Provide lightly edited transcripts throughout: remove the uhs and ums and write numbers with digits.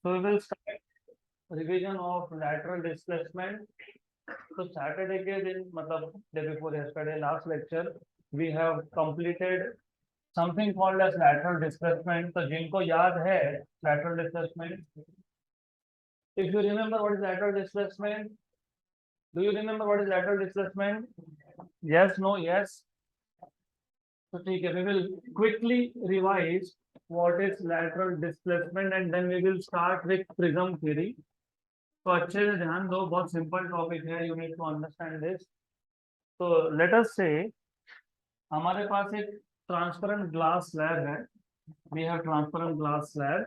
So we will start revision of lateral displacement. So Saturday के दिन मतलब day before yesterday last lecture we have completed something called as lateral displacement. तो जिनको याद है lateral displacement, if you remember what is lateral displacement, do you remember what is lateral displacement? Yes, no, yes. So ठीक है, we will quickly revise what is lateral displacement and then we will start with prism theory. तो अच्छे से ध्यान दो, बहुत simple topic है, you need to understand this. तो लेट अस से हमारे पास एक ट्रांसपेरेंट ग्लास स्लैब है. We have transparent glass slab.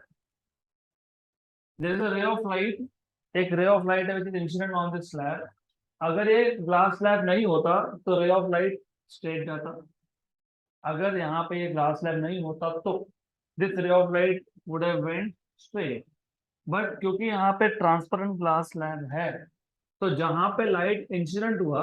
There is a ray of light. एक रे ऑफ लाइट है which is incident on this slab. अगर ये glass slab नहीं होता तो रे ऑफ लाइट स्ट्रेट जाता. अगर यहाँ पे ये ग्लास स्लैब नहीं होता तो दिस रे of light would have went straight. But क्योंकि यहाँ पे ट्रांसपेरेंट ग्लास स्लैब है तो जहां पे लाइट इंसिडेंट हुआ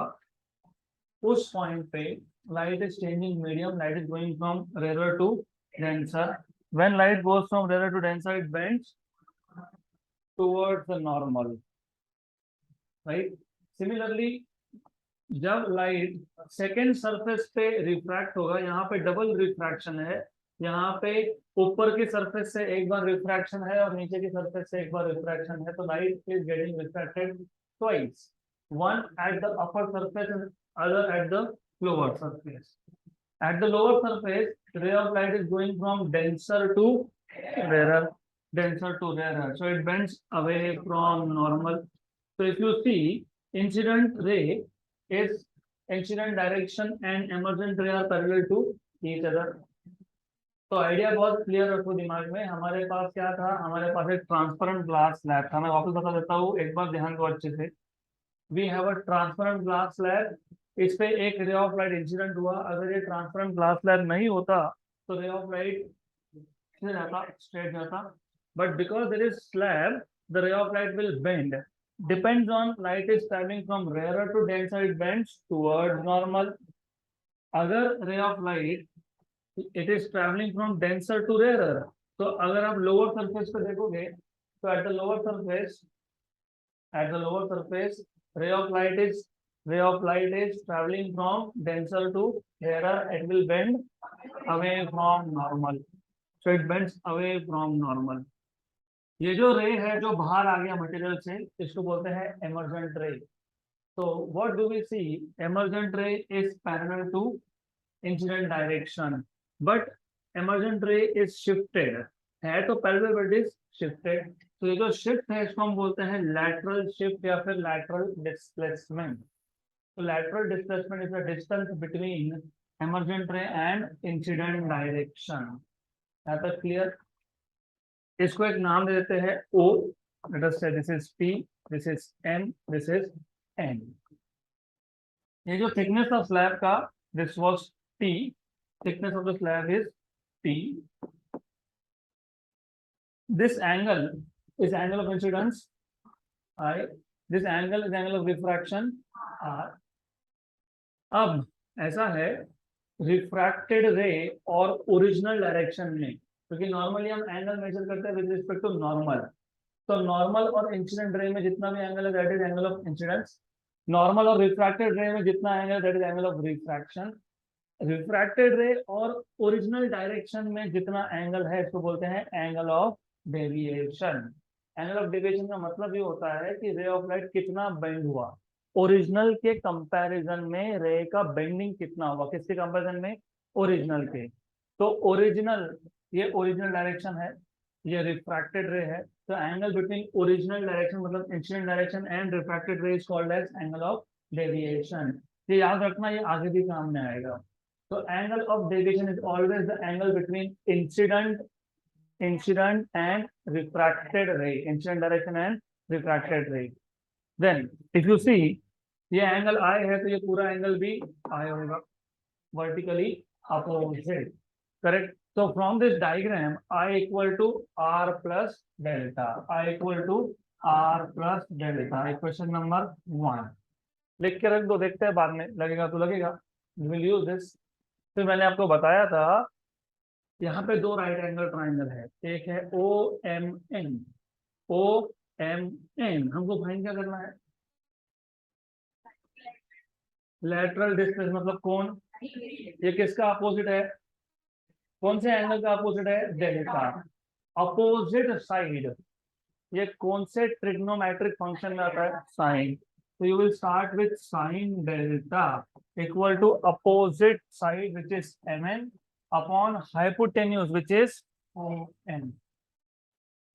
उस पॉइंट पे light is changing medium. Light is going from rare to denser. When light goes from rare to denser it bends towards the normal, right. Similarly जब light second surface पे refract होगा, यहाँ पे double refraction है. यहाँ पे ऊपर की सरफेस से एक बार रिफ्रैक्शन है और नीचे की सरफेस से एक बार रिफ्रैक्शन है. तो light is getting refracted twice, one at the upper surface and other at the lower surface. At the lower surface, ray of light is going from denser to rarer, denser to rarer. So it bends away from normal. So if you see, incident ray is incident direction and emergent ray are parallel to each other. तो idea बहुत clear रखो दिमाग में. हमारे पास क्या था, हमारे पास एक ट्रांसपेरेंट ग्लास स्लैब था. मैं वापस बता देता हूँ, एक बार ध्यान दो अच्छे से. We have a transparent glass slab. इस पे एक रे ऑफ लाइट इंसिडेंट हुआ. अगर ये ट्रांसपेरेंट ग्लास स्लैब नहीं होता तो रे ऑफ लाइट जाता, स्ट्रेट जाता. But because there is slab the ray of light will bend. Depends on light is travelling from rare to denser it bends towards normal. अगर ray of light it is travelling from denser to rare, तो अगर आप lower surface पे देखोगे तो at the lower surface, at the lower surface ray of light is traveling from denser to rarer. It will bend away from normal. So it bends away from normal. ये जो ray है जो बाहर आ गया material से, इसको बोलते हैं emergent ray. So what do we see? Emergent ray is parallel to incident direction, but emergent ray is shifted. है तो parallel but is shifted. तो ये जो शिफ्ट है इसको हम बोलते हैं लैटरल शिफ्ट या फिर लैटरल डिस्प्लेसमेंट. तो lateral displacement is the distance between emergent रे एंड इंसिडेंट डायरेक्शन. यहाँ तक क्लियर. इसको एक नाम दे देते हैं ओ. Let us say this is P, this is M, this is N. ये जो थिकनेस ऑफ स्लैब का, this was T. Thickness of the slab is T. This angle is angle of incidence I. This angle is angle of refraction R. अब ऐसा है, refracted रे और original direction में, क्योंकि नॉर्मली हम एंगल मेजर करते हैं विद रिस्पेक्ट टू नॉर्मल. तो नॉर्मल और इंसिडेंट रे में जितना भी एंगल है that is angle of incidence. Normal और रिफ्रैक्टेड रे में जितना angle that is angle of refraction. Refracted रे और ओरिजिनल डायरेक्शन में जितना एंगल है इसको बोलते हैं angle of deviation. Angle of deviation का मतलब ये होता है कि रे ऑफ लाइट कितना बेंड हुआ. ओरिजिनल के कंपैरिजन में रे का बेंडिंग कितना हुआ. किसके कंपैरिजन में? ओरिजिनल के. तो ओरिजिनल, ये ओरिजिनल डायरेक्शन है, ये रिफ्रैक्टेड रे है. तो एंगल बिटवीन ओरिजिनल डायरेक्शन मतलब incident direction and refracted ray is called as angle of deviation. ये याद रखना, ये आगे भी काम में आएगा. तो angle of deviation is always the angle between incident and refracted ray, incident direction and refracted ray. Then if you see, ये एंगल I है तो ये पूरा एंगल भी I होगा, vertically opposite, correct. So from this diagram I equal to R plus delta. I equal to R plus delta. Equation number 1 लिख के रख दो, देखते हैं बाद में लगेगा तो लगेगा. We will use this. फिर मैंने आपको बताया था यहाँ पे दो राइट एंगल ट्राइंगल है. एक है O M N O M N, हमको फाइंड क्या करना है? लेटरल डिस्टेंस मतलब कौन, ये किसका अपोजिट है? कौन से एंगल का अपोजिट है? डेल्टा। अपोजिट साइड, ये कौन से ट्रिग्नोमेट्रिक फंक्शन में आता है? साइन। तो you will start with sine delta equal to opposite side which is M N upon hypotenuse which is O N.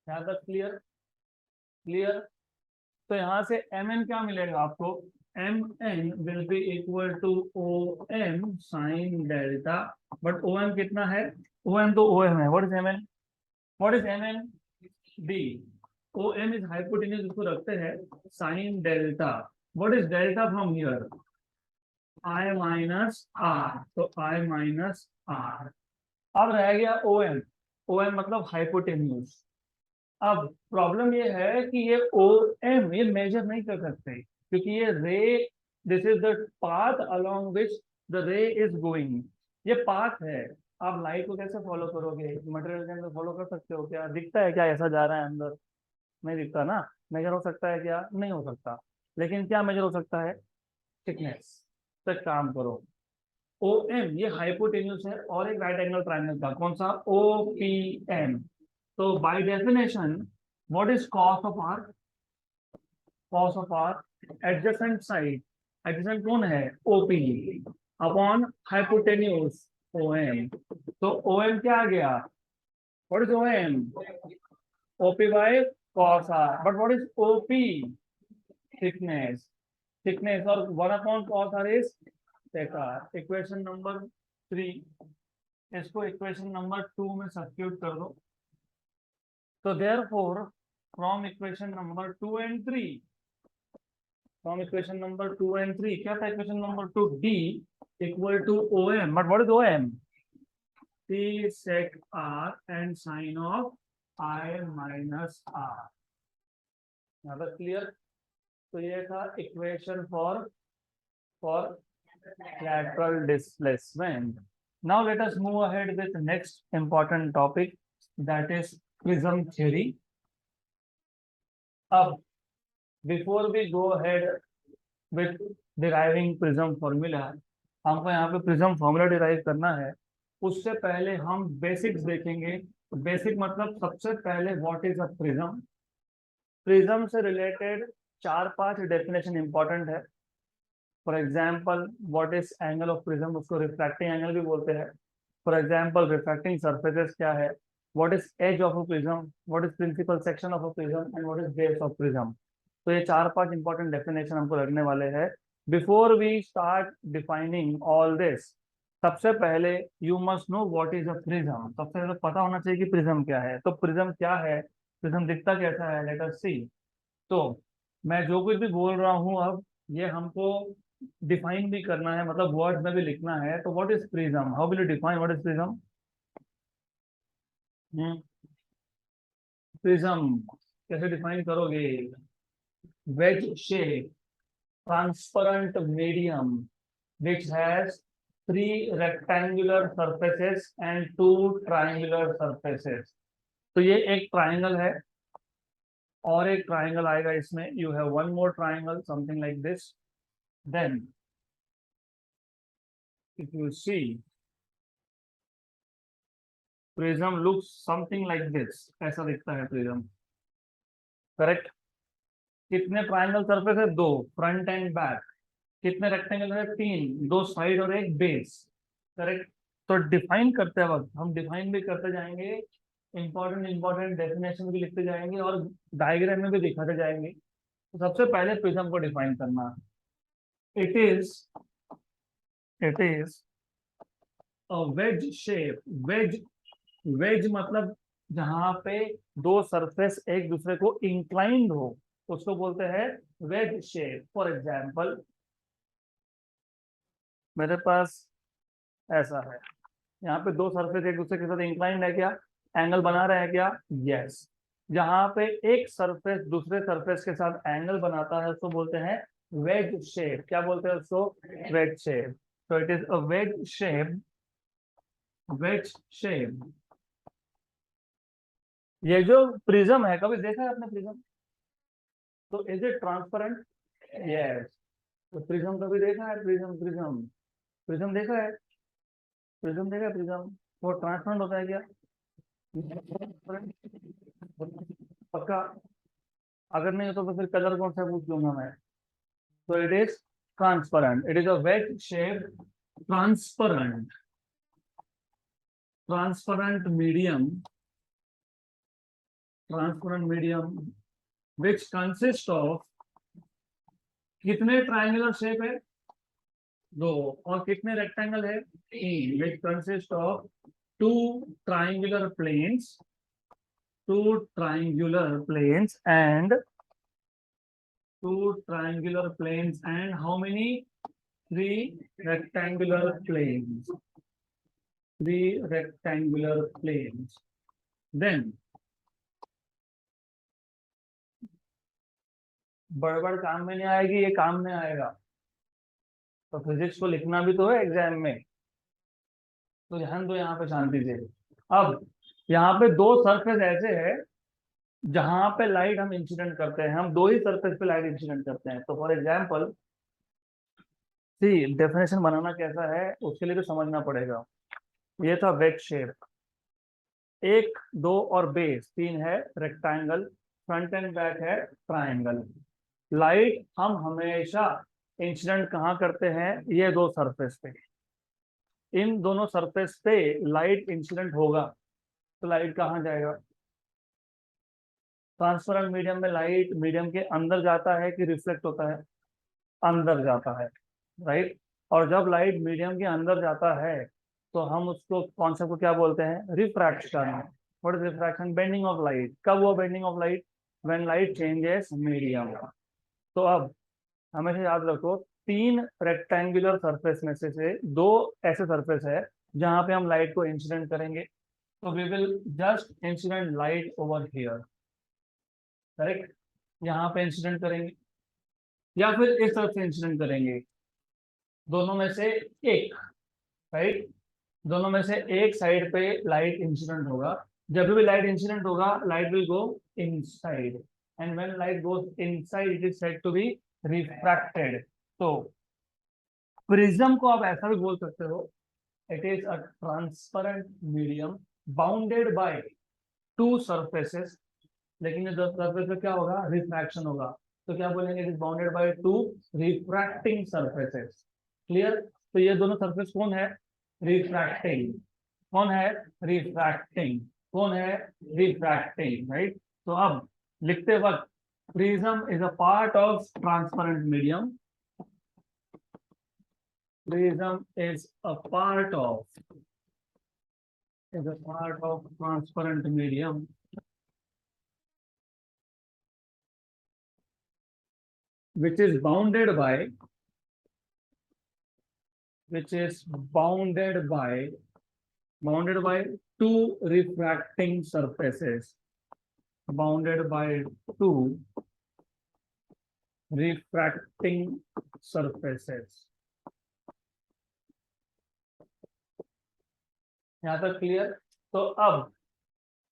यहाँ तक क्लियर? क्लियर। तो यहाँ से एम एन क्या मिलेगा आपको? M N will be equal to O M sine delta, but O M कितना है? ओ एम तो ओ एम है। What is M N? What is M N? D. O M is hypotenuse, उसको रखते हैं sine delta. What is delta from here? I minus R, तो I minus R. अब रह गया ओ एम। ओ एम मतलब hypotenuse. अब problem ये है कि ये ओ एम ये मेजर नहीं कर सकते क्योंकि ये रे, this is the path along which the रे इज गोइंग। ये पाथ है। आप लाइट को कैसे फॉलो करोगे? मटेरियल के अंदर फॉलो कर सकते हो क्या? दिखता है क्या ऐसा जा रहा है अंदर? नहीं दिखता ना। मेजर हो सकता है क्या? नहीं हो सकता। लेकिन क्या मेजर हो सकता है? थिकनेस। तो एक काम करो, ओ एम ये हाइपोटेन्यूस है और एक राइट एंगल ट्राइंगल का, कौन सा? O P M. तो by definition what is cos of R? Cos of R adjacent side, adjacent कौन है? OP upon hypotenuse O M. तो ओ एम क्या आ गया? What is O M? OP by cos R. But what is OP? Thickness. Thickness और one upon cos R is sec R. Equation number 3, इसको equation number 2 में substitute कर दो। तो therefore from equation number 2 and 3, from equation number 2 and 3 क्या था? Equation number 2 D equal to O M, but what is O M? T sec R and sine of I minus R. Clear? तो ये था equation for lateral displacement. Now let us move ahead with the next important topic, that is prism theory. अब before we go ahead with deriving prism formula, हमको यहाँ पे prism formula derive करना है। उससे पहले हम बेसिक्स देखेंगे। बेसिक मतलब सबसे पहले what is a prism. Prism से रिलेटेड 4-5 डेफिनेशन इंपॉर्टेंट है। For example what is angle of prism, उसको रिफ्रैक्टिंग एंगल भी बोलते हैं। फॉर एग्जाम्पल रिफ्रैक्टिंग सरफेसेस क्या है, what is edge of a prism, what is principal section of a prism and what is base of prism. तो ये 4-5 important definition हमको लगने वाले हैं। Before we start defining all this, सबसे पहले you must know what is a prism. सबसे पहले पता होना चाहिए कि प्रिज्म क्या है। तो प्रिज्म क्या है, प्रिज्म दिखता कैसा है, लेट अस सी। तो मैं जो कुछ भी बोल रहा हूँ अब, ये हमको डिफाइन भी करना है, मतलब वर्ड्स में भी लिखना है। तो what is prism, how will you define what is prism? Prism कैसे डिफाइन करोगे? Veg shape, transparent medium which has 3 rectangular surfaces and 2 triangular surfaces। तो ये एक ट्राइंगल है और एक ट्राइंगल आएगा इसमें। You have one more triangle something like this. Then if you see prism looks something like this, ऐसा दिखता है प्रिज्म। करेक्ट? कितने ट्राइंगल सरफेस है? 2, फ्रंट एंड बैक। कितने रेक्टेंगल है? 3, 2 साइड और एक बेस। करेक्ट? तो डिफाइन करते वक्त हम डिफाइन भी करते जाएंगे, इंपॉर्टेंट इंपॉर्टेंट डेफिनेशन भी लिखते जाएंगे और डायग्राम में भी दिखाते जाएंगे। तो सबसे पहले प्रिज्म को डिफाइन करना, it is a wedge shape. Wedge, wedge मतलब जहां पे 2 सरफेस एक दूसरे को इंक्लाइंड हो, उसको बोलते हैं वेज शेप। फॉर एग्जाम्पल मेरे पास ऐसा है, यहाँ पे 2 सरफेस एक दूसरे के साथ इंक्लाइंड है क्या? एंगल बना रहे हैं क्या? यस। जहां पे एक सरफेस दूसरे सरफेस के साथ एंगल बनाता है उसको बोलते हैं वेज शेप। क्या बोलते हैं उसको? Wedge shape. तो it is a wedge shape, wedge shape ये जो प्रिज्म है, कभी देखा है आपने प्रिज्म? तो इज इट ट्रांसपेरेंट? यस। तो प्रिज्म कभी देखा है? प्रिज्म प्रिज्म प्रिज्म देखा है? प्रिज्म देखा है? प्रिज्म वो ट्रांसपेरेंट होता है क्या? पक्का? अगर नहीं हो तो फिर कलर कौन सा पूछ लूंगा मैं। तो it is transparent, it is a wedge shape, transparent, transparent medium, transparent medium which consist of, कितने ट्रायंगुलर शेप है? दो। और कितने रेक्टेंगल है? तीन। Which consist of two triangular planes, two triangular planes and two triangular planes and how many? Three rectangular planes. Three rectangular planes. Then बड़बड़ काम में नहीं आएगी, ये काम में आएगा। तो फिजिक्स को लिखना भी तो है एग्जाम में, तो ध्यान दो यहाँ पे शांति से। अब यहाँ पे दो सरफेस ऐसे है जहां पे लाइट हम इंसिडेंट करते हैं, हम दो ही सरफेस पे लाइट इंसिडेंट करते हैं। तो फॉर एग्जाम्पल सी, डेफिनेशन बनाना कैसा है उसके लिए तो समझना पड़ेगा। ये था वेज शेप, एक दो और बेस तीन है रेक्टेंगल, फ्रंट एंड बैक है ट्रायंगल। लाइट हम हमेशा इंसिडेंट कहाँ करते हैं? ये दो सरफेस पे। इन दोनों सरफेस पे लाइट इंसिडेंट होगा तो लाइट कहाँ जाएगा? ट्रांसपेरेंट मीडियम में लाइट मीडियम के अंदर जाता है कि रिफ्लेक्ट होता है? अंदर जाता है, राइट। और जब लाइट मीडियम के अंदर जाता है तो हम उसको कॉन्सेप्ट को क्या बोलते हैं? Refraction. What is refraction? Bending of light. कब हुआ bending of light? When light changes medium. तो अब हमेशा याद रखो, तीन रेक्टेंगुलर सरफेस में से दो ऐसे सरफेस है जहां पे हम लाइट को इंसिडेंट करेंगे। तो we will just incident light over here, correct. यहाँ पे इंसिडेंट करेंगे या फिर इस तरफ से इंसिडेंट करेंगे, दोनों में से एक, राइट। दोनों में से एक साइड पे लाइट इंसिडेंट होगा। जब भी लाइट इंसिडेंट होगा light will go inside, and when light goes inside it is said to be refracted. तो प्रिज्म को आप ऐसा भी बोल सकते हो, it is a transparent medium bounded by two surfaces. लेकिन ये सरफेस पे क्या होगा? रिफ्रैक्शन होगा। तो क्या बोलेंगे? It is bounded by to refracting surfaces. Clear? तो ये दोनों सरफेस कौन है? रिफ्रैक्टिंग। कौन है? रिफ्रैक्टिंग। कौन है? Refracting, right. तो अब लिखते वक्त, prism is a part of transparent medium, prism is a part of transparent medium which is bounded by, which is bounded by two refracting surfaces, bounded by two refracting surfaces. यहाँ तक clear? तो अब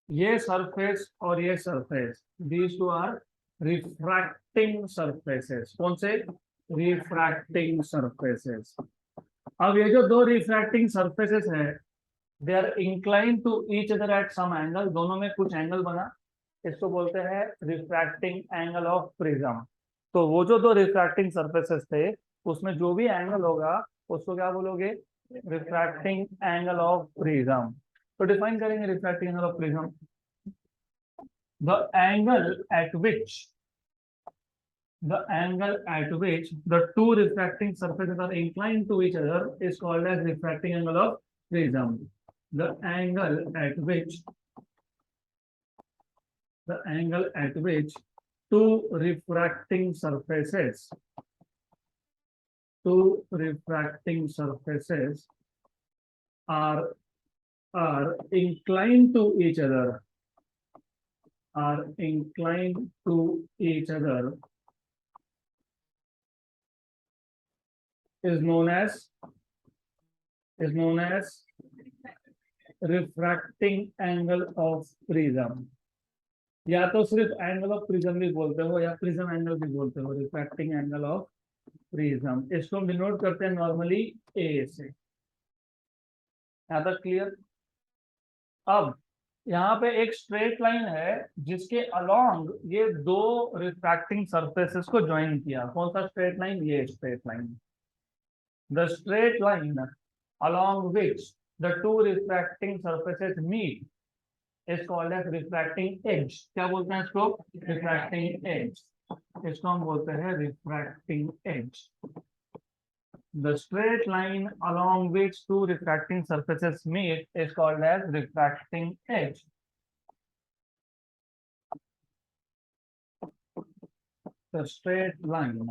ये surface और ये surface, these two are refracting surfaces. कौन से? Refracting surfaces. अब ये जो दो रिफ्रैक्टिंग सरफेसेस है, they are incline to each other at some angle, दोनों में कुछ एंगल बना, इसको बोलते हैं रिफ्रैक्टिंग एंगल ऑफ प्रिज्म। तो वो जो दो रिफ्रैक्टिंग सरफेसेस थे उसमें जो भी एंगल होगा उसको क्या बोलोगे? Refracting angle of prism. तो डिफाइन करेंगे refracting angle of prism, the angle at which the two refracting surfaces are inclined to each other is called as refracting angle of prism. The angle at which two refracting surfaces are inclined to each other, is known as refracting angle of prism. या तो सिर्फ angle of prism भी बोलते हो या prism angle भी बोलते हो, रिफ्रैक्टिंग एंगल ऑफ प्रिज्म। इसको हम डिनोट करते हैं नॉर्मली ए से। यहाँ तक क्लियर? अब यहाँ पे एक स्ट्रेट लाइन है जिसके अलोंग ये दो रिफ्रैक्टिंग सरफेसेस को ज्वाइन किया। कौन सा स्ट्रेट लाइन? ये straight line. The straight line along which the two refracting surfaces meet is called as refracting edge। क्या बोलते हैं इसको? refracting edge। इसको हम बोलते हैं refracting edge। The straight line along which two refracting surfaces meet is called as refracting edge। The straight line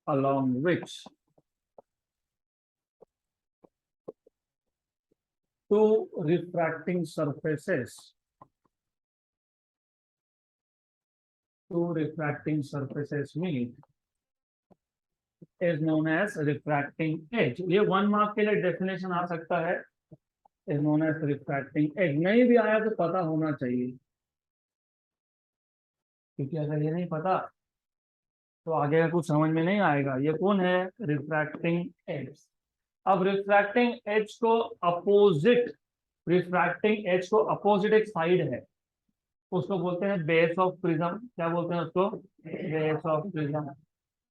along which two refracting surfaces meet is known as refracting edge। ये 1 mark के लिए definition आ सकता है, is known as refracting edge। नहीं भी आया तो पता होना चाहिए, क्योंकि अगर ये नहीं पता तो आगे का कुछ समझ में नहीं आएगा। ये कौन है? Refracting edge. अब रिफ्रैक्टिंग एज को अपोजिट, रिफ्रैक्टिंग एज को अपोजिट एक साइड है, उसको बोलते हैं बेस ऑफ प्रिज्म। क्या बोलते हैं उसको? Base of prism.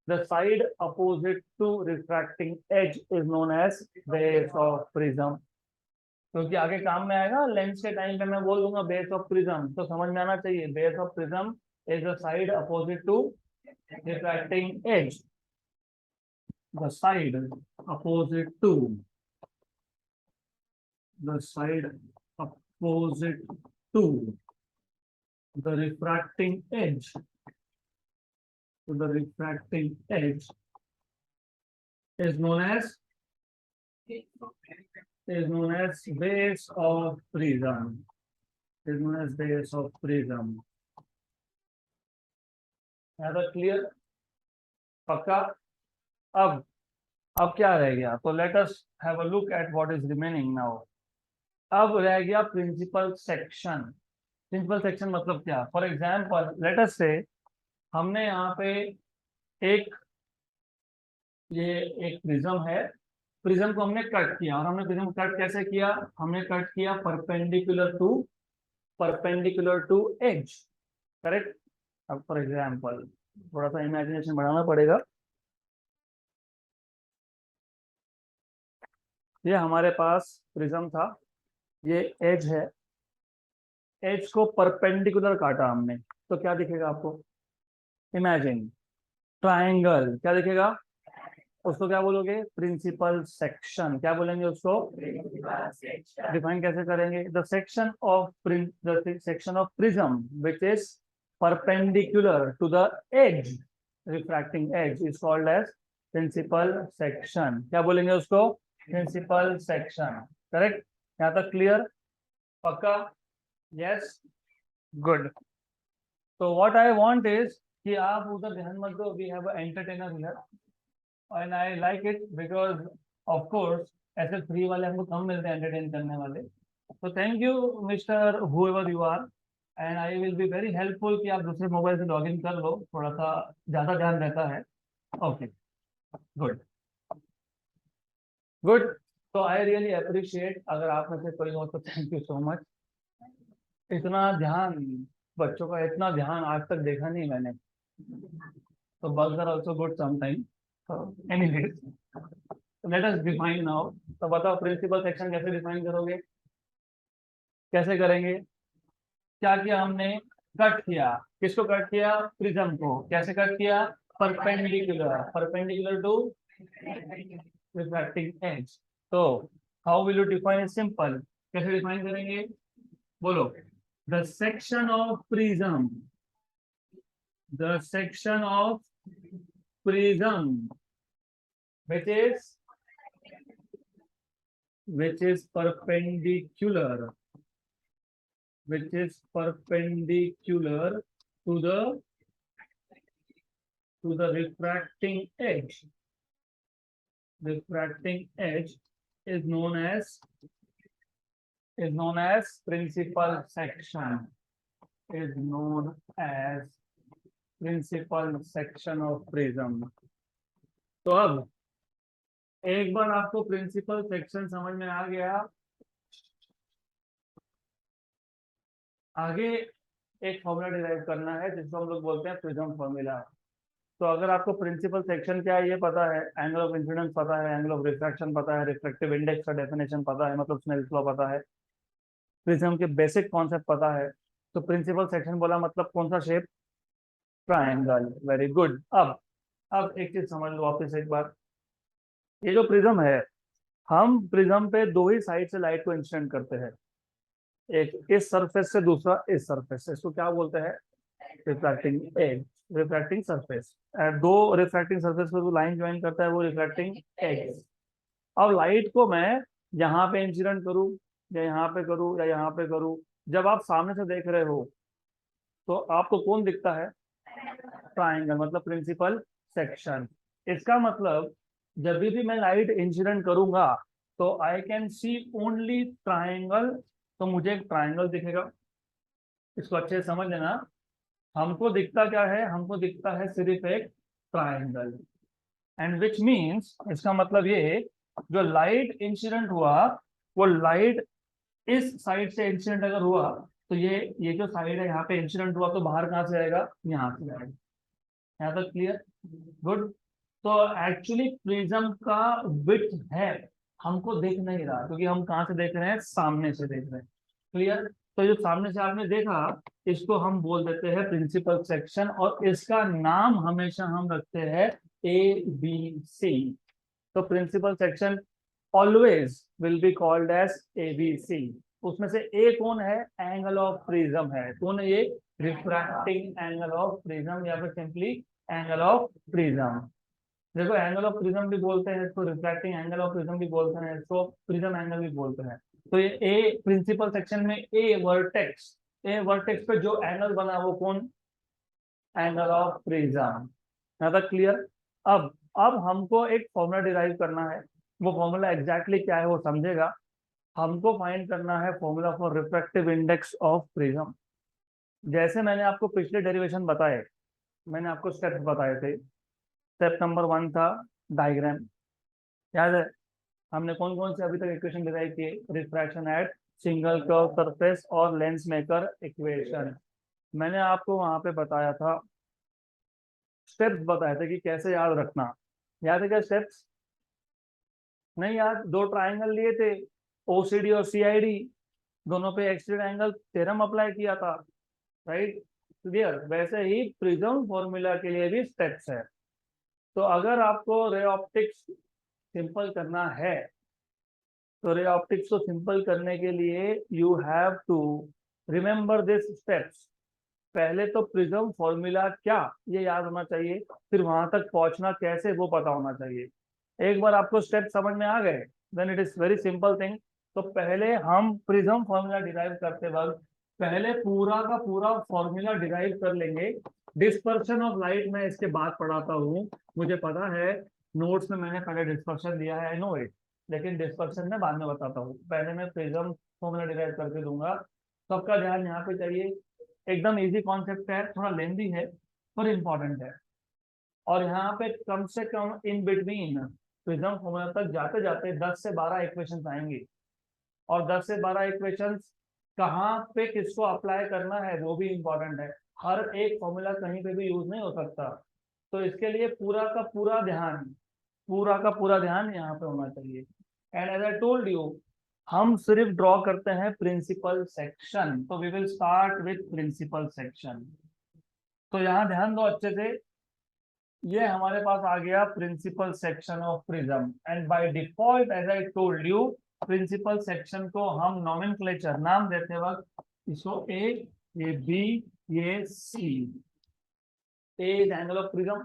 The side opposite to refracting edge is known as base of prism. क्योंकि आगे काम में आएगा, लेंस के टाइम पे मैं बोल दूंगा बेस ऑफ प्रिज्म, तो समझ में आना चाहिए base of prism is the side opposite to refracting edge। The side opposite to the side opposite to the refracting edge, to the refracting edge is known as base of prism। Is known as base of prism। Clear? पक्का? अब क्या रह गया? तो let us have a look at what is remaining now. अब रह गया principal section. Principal section मतलब क्या? फॉर एग्जांपल लेट अस से हमने यहाँ पे एक, ये एक प्रिज्म है, प्रिज्म को हमने कट किया। और हमने प्रिज्म कट कैसे किया? हमने कट किया परपेंडिकुलर टू एज। करेक्ट? अब फॉर एग्जांपल थोड़ा सा इमेजिनेशन बढ़ाना पड़ेगा। ये हमारे पास प्रिज्म था, ये एज है, एज को परपेंडिकुलर काटा हमने, तो क्या दिखेगा आपको? Imagine triangle. क्या दिखेगा? उसको क्या बोलोगे? Principal section. क्या बोलेंगे उसको? डिफाइन कैसे करेंगे? The section of prism which is perpendicular to the edge, refracting edge, is called edge principal section. क्या बोलेंगे उसको? Principal section. करेक्ट? यहाँ तक क्लियर? पक्का? Yes, good. तो व्हाट आई वांट इज कि आप उधर ध्यान मत दो, we have a entertainer here and I like it because of course ऐसे फ्री वाले हमको कम मिलते हैं एंटरटेन करने वाले। तो thank you mister whoever you are, and I will be very helpful कि आप दूसरे मोबाइल से लॉग इन कर लो, थोड़ा सा ज्यादा ध्यान रहता है। Okay, good good. तो आई रियली अप्रिशिएट, अगर आप में से कोई हो तो थैंक यू सो मच। इतना ध्यान, बच्चों का इतना ध्यान आज तक देखा नहीं मैंने। तो bugs are also good sometimes। So anyways, let us define now। तो बताओ प्रिंसिपल सेक्शन कैसे डिफाइन करोगे? कैसे करेंगे? क्या किया हमने? कट किया। किसको कट किया? प्रिज्म को। कैसे कट किया? Perpendicular to refracting edge. तो how will you define it? Simple. कैसे डिफाइन करेंगे? बोलो। The section of prism, the section of prism which is perpendicular, to the refracting edge. Refracting edge is known as is known as principal section, is known as principal section of prism. तो अब एक बार आपको principal section समझ में आ गया, आगे एक formula derive करना है जिसको हम लोग बोलते हैं प्रिज्म फॉर्मूला। तो अगर आपको प्रिंसिपल सेक्शन क्या है ये पता है, एंगल ऑफ इंसिडेंस पता है, एंगल ऑफ रिफ्रैक्शन पता है, रिफ्रैक्टिव इंडेक्स का डेफिनेशन पता है, मतलब स्नेल्स लॉ पता है, प्रिज्म के बेसिक कॉन्सेप्ट पता है, तो प्रिंसिपल सेक्शन बोला मतलब कौन सा शेप, ट्रायंगल। Very good. अब एक चीज समझ लो वापस एक बार, ये जो प्रिज्म है, हम प्रिज्म पे दो ही साइड से लाइट को इंसिडेंट करते हैं, एक इस सरफेस से, दूसरा इस सरफेस से। इसको क्या बोलते हैं, रिफ्रैक्टिंग एज, रिफ्रैक्टिंग सरफेस। दो रिफ्रैक्टिंग सरफेस को जो लाइन ज्वाइन करता है वो रिफ्रैक्टिंग एज। अब लाइट को मैं यहाँ पे इंसिडेंट करूँ या यहाँ पे करूँ या यहाँ पे करूँ, जब आप सामने से देख रहे हो तो आपको कौन दिखता है, ट्राइंगल, मतलब प्रिंसिपल सेक्शन। इसका मतलब जब भी मैं लाइट इंसिडेंट करूंगा तो I can see only triangle, तो मुझे एक ट्राइंगल दिखेगा। इसको अच्छे से समझ लेना, हमको दिखता क्या है, हमको दिखता है सिर्फ एक ट्राइंगल। एंड विच मीन्स, इसका मतलब ये, जो लाइट इंसिडेंट हुआ वो लाइट इस साइड से इंसिडेंट अगर हुआ तो ये जो साइड है यहाँ पे इंसिडेंट हुआ तो बाहर कहाँ से आएगा, यहाँ से आएगा। यहाँ तक क्लियर, गुड। तो एक्चुअली प्रिज्म का विड्थ है, हमको देख नहीं रहा क्योंकि हम कहाँ से देख रहे हैं, सामने से देख रहे हैं। क्लियर। तो जो सामने से आपने देखा इसको हम बोल देते हैं प्रिंसिपल सेक्शन, और इसका नाम हमेशा हम रखते हैं ए बी सी। तो principal section always will be called as A B C. उसमें से ए कौन है, एंगल ऑफ प्रिज्म है। कौन है ये, रिफ्रैक्टिंग एंगल ऑफ प्रिज्म या फिर सिंपली एंगल ऑफ प्रिज्म। देखो एंगल ऑफ प्रिज्म भी बोलते हैं इसको, रिफ्रैक्टिंग एंगल ऑफ प्रिज्म भी बोलते हैं इसको, प्रिज्म एंगल भी बोलते हैं। तो ये ए प्रिंसिपल सेक्शन में ए वर्टेक्स पे जो एंगल बना वो कौन, एंगल ऑफ प्रिज्म। यहाँ तक क्लियर। अब हमको एक फॉर्मूला डिराइव करना है, वो फॉर्मूला एग्जैक्टली क्या है वो समझेगा। हमको फाइंड करना है formula for refractive index of prism. जैसे मैंने आपको पिछले डेरिवेशन बताए, मैंने आपको स्टेप्स बताए थे। स्टेप नंबर 1 था डायग्राम, याद है हमने कौन कौन से अभी तक इक्वेशन डिराइव किए, refraction at single curve surface और लेंस मेकर इक्वेशन। मैंने आपको वहां पे बताया था, स्टेप्स बताए थे कि कैसे याद रखना। याद है क्या स्टेप्स, नहीं याद, दो ट्राइंगल लिए थे, ओसीडी और सीआईडी, दोनों पे एक्सटेंड एंगल थ्योरम अप्लाई किया था, राइट। क्लियर। वैसे ही प्रिज्म फॉर्मूला के लिए भी स्टेप्स है। तो अगर आपको रे ऑप्टिक्स सिंपल करना है तो रे ऑप्टिक्स को सिंपल करने के लिए you have to remember this steps. पहले तो प्रिज्म फॉर्मूला क्या ये याद होना चाहिए, फिर वहां तक पहुंचना कैसे वो पता होना चाहिए। एक बार आपको स्टेप समझ में आ गए then it is very simple thing. तो पहले हम प्रिज्म फॉर्मूला डिराइव करते वक्त पहले पूरा का पूरा फॉर्मूला डिराइव कर लेंगे। डिस्पर्शन ऑफ लाइट मैं इसके बाद पढ़ाता हूँ, मुझे पता है नोट्स में मैंने पहले डिस्पर्शन दिया है, आई नो इट, लेकिन डिस्पर्शन में बाद में बताता हूँ। पहले मैं प्रिज्म फॉर्मूला डिराइव करके दूंगा। सबका ध्यान यहाँ पे चाहिए, एकदम इजी कॉन्सेप्ट है, थोड़ा लेंदी है पर इम्पोर्टेंट है। और यहाँ पे कम से कम इन बिटवीन प्रिज्म फॉर्मूला तक जाते जाते 10 से 12 इक्वेशंस आएंगे, और 10 से 12 इक्वेशंस कहाँ पे किसको अप्लाई करना है वो भी इम्पोर्टेंट है। हर एक फॉर्मूला कहीं पे भी यूज नहीं हो सकता, तो इसके लिए पूरा का पूरा ध्यान यहाँ पे होना चाहिए। And as I told you, हम सिर्फ ड्रॉ करते हैं प्रिंसिपल सेक्शन, तो we will start with principal section. तो यहाँ ध्यान दो अच्छे से, ये हमारे पास आ गया principal section of prism. And by default as I told you, principal section को हम नॉमेनक्लेचर नाम देते वक्त इसको ए, ये बी, ये C. A is angle of prism,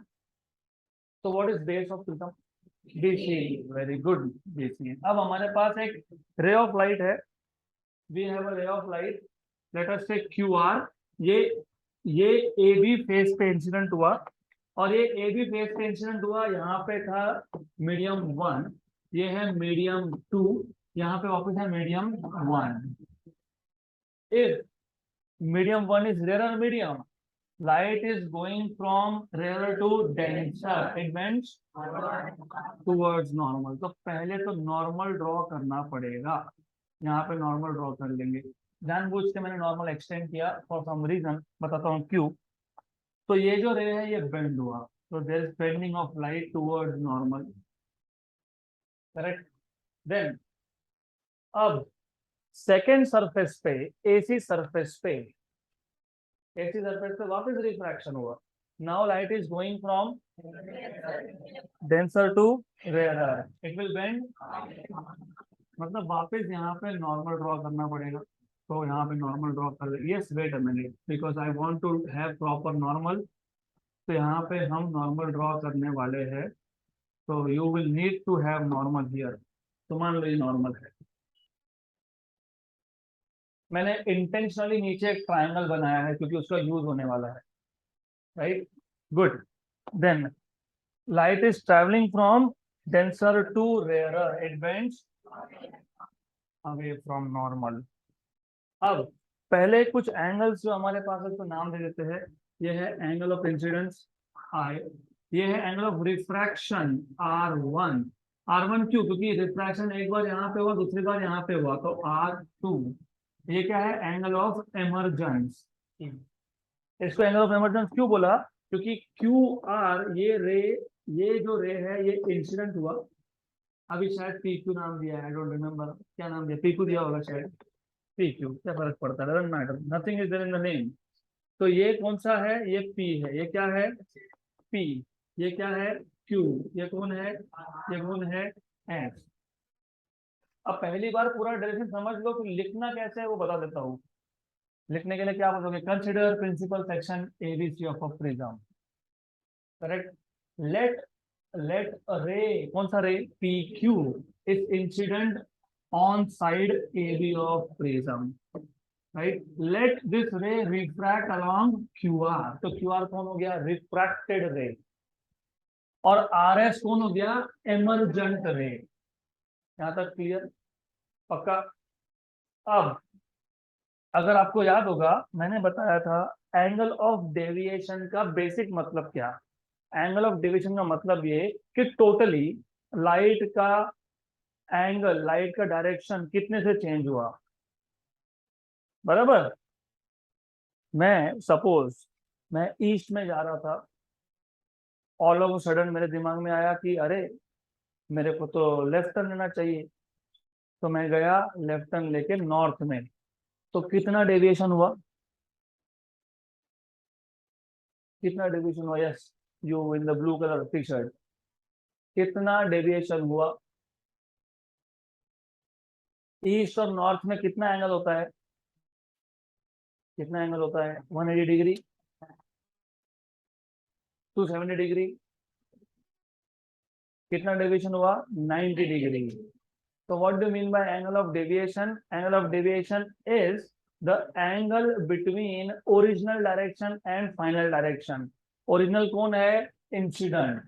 तो what is base of prism, BC. Very good, BC. अब हमारे पास एक रे ऑफ लाइट है, we have a ray of light, let us take Q R. ये ए बी फेस पे incident हुआ, और ये ए बी फेस पे इंसिडेंट हुआ, यहाँ पे था मीडियम 1, ये है मीडियम 2, यहाँ पे वापस है medium 1. If medium 1 is rare medium, light is going from rarer to denser, it bends towards normal. तो पहले तो नॉर्मल ड्रॉ करना पड़ेगा. यहाँ पे नॉर्मल ड्रॉ कर लेंगे. जानबूझ के मैंने नॉर्मल एक्सटेंड किया फॉर सम रीजन, बताता हूँ क्यों. तो ये जो रे है ये बेंड हुआ, तो there is bending of light towards normal. Correct. Then अब सेकेंड सरफेस पे, एसी सरफेस पे, एसी सरफेस पे वापस रिफ्रैक्शन हुआ. Now light is going from denser to rare, it will bend. मतलब वापस यहाँ पे नॉर्मल ड्रॉ करना पड़ेगा. तो यहाँ पे नॉर्मल ड्रॉ कर ले. Yes, wait a minute, because I want to have proper normal. तो यहाँ पे हम नॉर्मल ड्रॉ करने वाले हैं. तो you will need to have normal here. तो मान लो ये नॉर्मल है. मैंने इंटेंशनली नीचे एक ट्रायंगल बनाया है क्योंकि उसका यूज होने वाला है. Right. Good. Then light is traveling from denser to rarer, it bends away from normal. अब पहले कुछ एंगल्स जो हमारे पास है उसको नाम दे देते हैं. ये है एंगल ऑफ इंसिडेंस I, ये है angle of refraction R1. R1 क्यों? क्योंकि रिफ्रैक्शन एक बार यहाँ पे हुआ, दूसरी बार यहाँ पे हुआ, तो R2. ये क्या है? Angle of emergence. इसको एंगल ऑफ एमरजेंस क्यों बोला? क्योंकि QR ये रे, ये जो रे है ये इंसिडेंट हुआ. अभी शायद PQ नाम दिया है, आई डोंट रिमेम्बर क्या नाम दिया. PQ दिया होगा शायद. PQ क्या फर्क पड़ता है, doesn't matter, nothing is there in the name. तो ये कौन सा है? ये P है. ये क्या है? P. ये क्या है? Q. ये कौन है? ये कौन है? S. अब पहली बार पूरा डायरेक्शन समझ लो, फिर लिखना कैसे है वो बता देता हूँ. लिखने के लिए क्या बोलोगे? Consider principal section ABC of a prism. Correct. Let ray, कौन सा ray? PQ is incident on side AB of prism. Right. Let this ray refract along QR. तो QR कौन हो गया? रिफ्रैक्टेड रे. और RS कौन हो गया? एमरजेंट रे. यहां तक क्लियर? पक्का? अब अगर आपको याद होगा, मैंने बताया था एंगल ऑफ डेविएशन का बेसिक मतलब क्या. एंगल ऑफ डेविएशन का मतलब ये कि टोटली लाइट का एंगल, लाइट का डायरेक्शन कितने से चेंज हुआ. बराबर. मैं सपोज मैं ईस्ट में जा रहा था, ऑल ऑफ सडन मेरे दिमाग में आया कि अरे मेरे को तो लेफ्ट टर्न लेना चाहिए. तो मैं गया लेफ्ट टर्न लेके नॉर्थ में. तो कितना डेविएशन हुआ? कितना डेविएशन हुआ? Yes, you in the blue colour T shirt. कितना डेविएशन हुआ? ईस्ट और नॉर्थ में कितना एंगल होता है? कितना एंगल होता है? 180 डिग्री, 270 डिग्री. कितना डेविएशन हुआ? 90 degree. So what do you mean by angle of deviation? Angle of deviation is the angle between original direction and final direction. Original कौन है? Incident.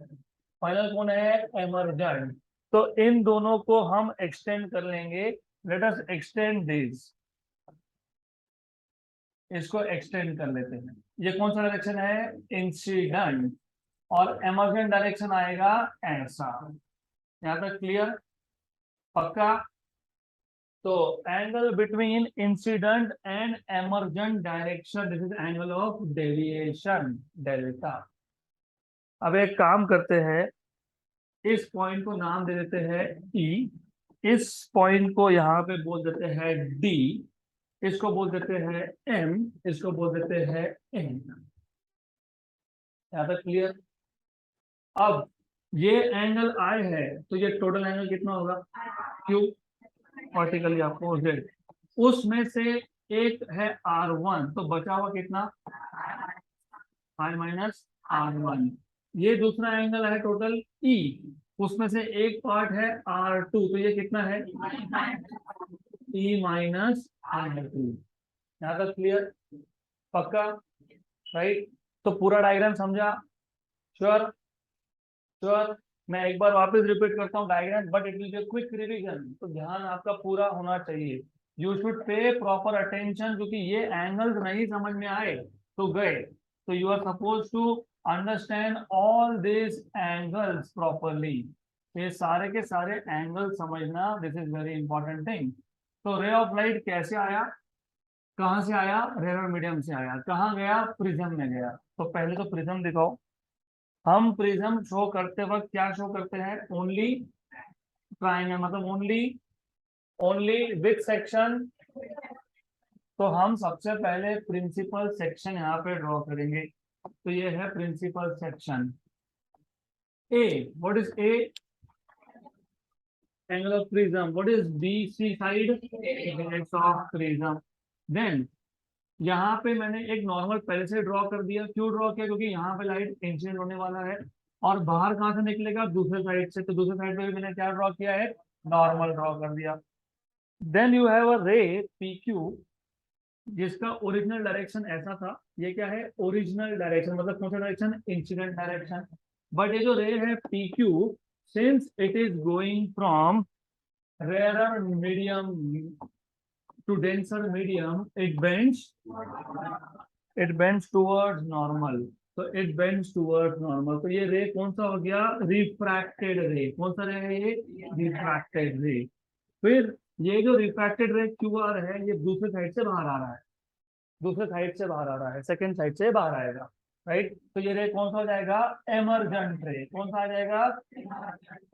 Final कौन है? Emergent. तो इन दोनों को हम extend कर लेंगे. Let us extend this. इसको extend कर लेते हैं. ये कौन सा डायरेक्शन है? Incident. और emergent डायरेक्शन आएगा ऐसा. यहाँ तक क्लियर? पक्का? तो angle between incident and emergent direction, this is angle of deviation, delta. अब एक काम करते हैं, इस पॉइंट को नाम दे देते हैं E. इस पॉइंट को यहाँ पे बोल देते हैं D. इसको बोल देते हैं M. इसको बोल देते हैं N. यहाँ तक क्लियर? अब ये एंगल I है, तो ये टोटल एंगल कितना होगा? Q. Vertically opposite. उसमें से एक है R1, तो बचा हुआ कितना? I minus R1. ये दूसरा एंगल है टोटल E. उसमें से एक पार्ट है R2, तो ये कितना है? E minus R2. यहाँ तक क्लियर? पक्का? राइट. तो पूरा डायग्राम समझा? श्योर? श्योर? मैं एक बार वापस रिपीट करता हूँ diagram, but it will be quick revision, तो ध्यान आपका पूरा होना चाहिए। You should pay proper attention, क्योंकि ये एंगल्स नहीं समझ में आए तो गए। तो you are suppose to understand all this angles properly. ये सारे के सारे एंगल समझना, this is very important thing. तो रे ऑफ लाइट कैसे आया, कहाँ से आया, रेयर मीडियम से आया, कहाँ गया, प्रिज्म में गया। तो पहले तो प्रिज्म दिखाओ। हम प्रिज्म शो करते वक्त क्या शो करते हैं, ओनली ट्राइंगल, मतलब ओनली ओनली विथ सेक्शन। तो हम सबसे पहले प्रिंसिपल सेक्शन यहाँ पे ड्रॉ करेंगे। तो ये है principal section A. What is A, angle of prism. What is BC side, base of prism. Then यहाँ पे मैंने एक नॉर्मल पहले से ड्रॉ कर दिया। क्यों ड्रॉ किया, क्योंकि यहाँ पे लाइट इंसिडेंट होने वाला है, और बाहर कहाँ से निकलेगा, दूसरे साइड से। तो दूसरे साइड पे भी मैंने क्या ड्रॉ किया है, नॉर्मल ड्रॉ कर दिया। देन यू हैव अ रे पी क्यू, जिसका ओरिजिनल डायरेक्शन ऐसा था। ये क्या है, ओरिजिनल डायरेक्शन, मतलब कौन सा डायरेक्शन, इंसिडेंट डायरेक्शन। बट ये जो रे है P Q, since it is going from rare medium to denser medium, it bends towards normal। तो it bends towards normal। तो ये रे कौन सा हो गया, रिफ्रैक्टेड रे। कौन सा रे है ये, रिफ्रैक्टेड रे। फिर ये जो रिफ्रैक्टेड रे क्यू आर है, ये दूसरे साइड से बाहर आ रहा है, दूसरे साइड से बाहर आ रहा है, सेकंड साइड से बाहर आएगा, राइट। तो ये रे कौन सा हो जाएगा, एमरजेंट रे। कौन सा आ जाएगा,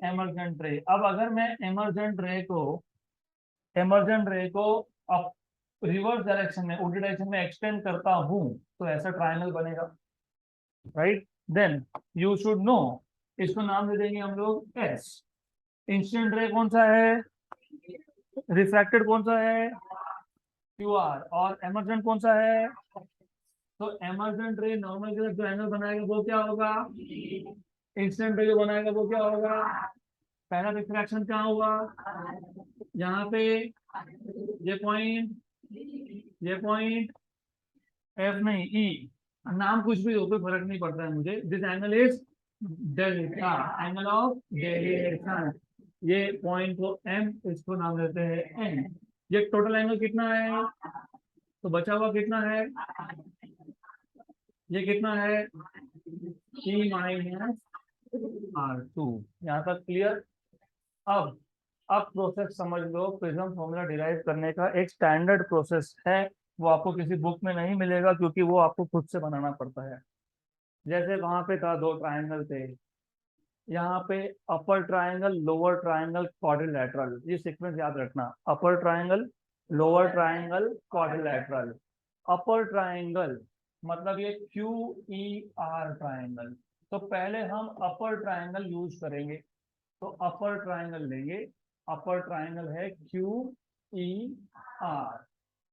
एमरजेंट रे। अब अगर मैं एमरजेंट रे को अब रिवर्स डायरेक्शन में, उल्टी डायरेक्शन में एक्सटेंड करता हूं, तो ऐसा ट्रायंगल बनेगा, right. Then you should know, इसको नाम दे देंगे हम लोग एस। इंसिडेंट रे कौन सा है, रिफ्रैक्टेड कौन सा है, क्यू आर, और एमरजेंट कौन सा है। तो एमरजेंट रे नॉर्मल के साथ जो एंगल बनाएगा वो क्या होगा, इंसिडेंट रे जो बनाएगा वो क्या होगा, पहला रिफ्रैक्शन क्या हुआ, यहाँ पे ये पॉइंट, ये पॉइंट एफ नहीं ई, नाम कुछ भी हो कोई फर्क नहीं पड़ता है मुझे। This angle is delta, angle of derivation. ये पॉइंट को एम, इसको नाम देते हैं एन। ये टोटल एंगल कितना है, तो बचा हुआ कितना है, ये कितना है, टी माइनस आर टू। यहाँ तक क्लियर। अब प्रोसेस समझ लो। प्रिज्म फॉर्मूला डिराइव करने का एक स्टैंडर्ड प्रोसेस है, वो आपको किसी बुक में नहीं मिलेगा, क्योंकि वो आपको खुद से बनाना पड़ता है। जैसे वहां पे था, दो ट्रायंगल थे, यहाँ पे अपर ट्रायंगल, लोअर ट्रायंगल, क्वाड्रिलैटरल। ये सीक्वेंस याद रखना, अपर ट्रायंगल, लोअर ट्रायंगल, क्वाड्रिलैटरल। अपर ट्रायंगल मतलब ये क्यू ई आर ट्रायंगल। तो पहले हम अपर ट्रायंगल यूज करेंगे। तो अपर ट्रायंगल लेंगे, अपर ट्रायंगल है Q E R.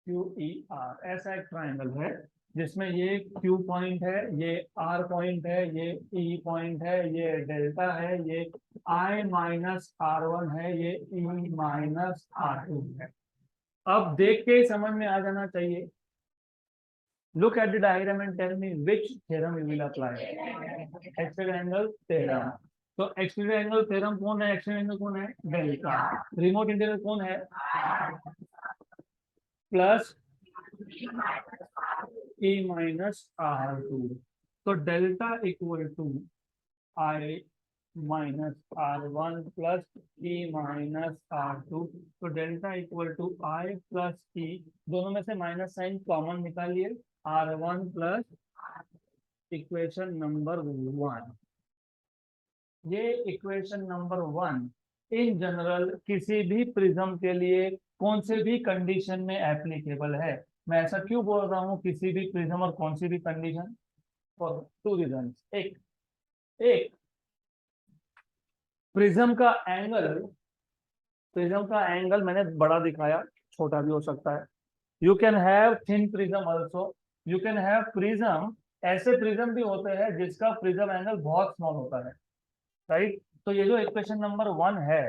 Q E R ऐसा एक ट्रायंगल है जिसमें ये Q पॉइंट है, ये R पॉइंट है, ये E पॉइंट है, ये डेल्टा है, ये I माइनस R1 है, ये E माइनस R2 है। अब देख के समझ में आ जाना चाहिए। Look at the diagram and tell me which theorem you will apply. Extend angle theorem. तो एक्सटेंड एंगल थ्योरम कौन है, एक्सटेंड एंगल कौन है, डेल्टा। रिमोट इंटीग्रल कौन है, प्लस E माइनस R2। तो delta equal to I minus R1 plus E minus R2। तो delta equal to I plus E, दोनों में से माइनस साइन कॉमन निकालिए, R1 प्लस इक्वेशन नंबर 1। ये इक्वेशन नंबर 1 इन जनरल किसी भी prism के लिए कौन से भी कंडीशन में एप्लीकेबल है। मैं ऐसा क्यों बोल रहा हूँ किसी भी प्रिज्म और कौन सी भी कंडीशन, फॉर टू रीजन। एक एक प्रिज्म का एंगल, प्रिज्म का एंगल मैंने बड़ा दिखाया, छोटा भी हो सकता है। You can have thin prism also, you can have prism, ऐसे प्रिज्म भी होते हैं जिसका प्रिज्म एंगल बहुत स्मॉल होता है, राइट। तो ये जो इक्वेशन नंबर 1 है